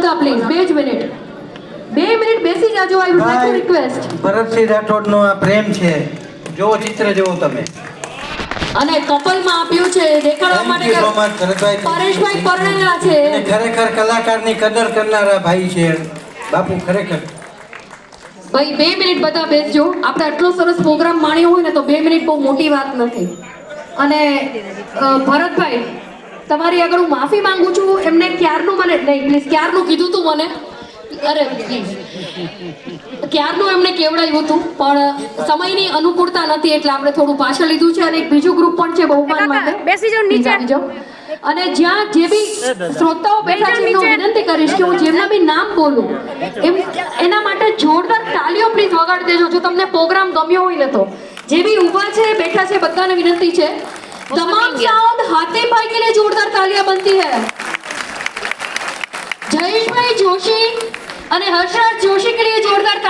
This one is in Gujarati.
બધા પ્લીઝ 2 જ મિનિટ 2 મિનિટ બેસી જાજો. I would like to request. Bharatsinh રાઠોડનો આ પ્રેમ છે, જો ચિત્ર જોવો તમે. અને કપલમાં આપ્યું છે દેખાડવા માટે કે પરેશભાઈ પરણેલા છે. ખરેખર કલાકારની કદર કરનારા ભાઈ છે બાપુ, ખરેખર. ભાઈ 2 મિનિટ બધા બેસજો. આપણે આટલો સરસ પ્રોગ્રામ માણ્યો હોય ને તો 2 મિનિટ બહુ મોટી વાત નથી. અને ભરતભાઈ, તમારી આગળ હું માફી માંગુ છું. એમને ક્યારનું મને નહીં પ્લીઝ ક્યારનું કીધું તું મને, અરે પ્લીઝ ક્યારનું એમને કેવડાવ્યું હતું, પણ સમયની અનુકૂળતા નથી એટલે આપણે થોડું પાછળ લીધું છે. અને એક બીજું ગ્રુપ પણ છે બહુમાન માટે, બેસી જાઓ નીચે. અને જ્યાં જે બી શ્રોતાઓ બેઠા છે એમને વિનંતી કરીશ કે હું જેમના બી નામ બોલું એના માટે જોરદાર તાળીઓ પ્લીઝ વગાડી દેજો જો તમને પ્રોગ્રામ ગમ્યો હોય ને તો. જે બી ઊભા છે બેઠા છે બધાને વિનંતી છે, तमाम साउंड हाथे भाई के लिए जोरदार तालियां बनती है. जयेश भाई जोशी અને હર્ષરાજ જોશી के लिए जोरदार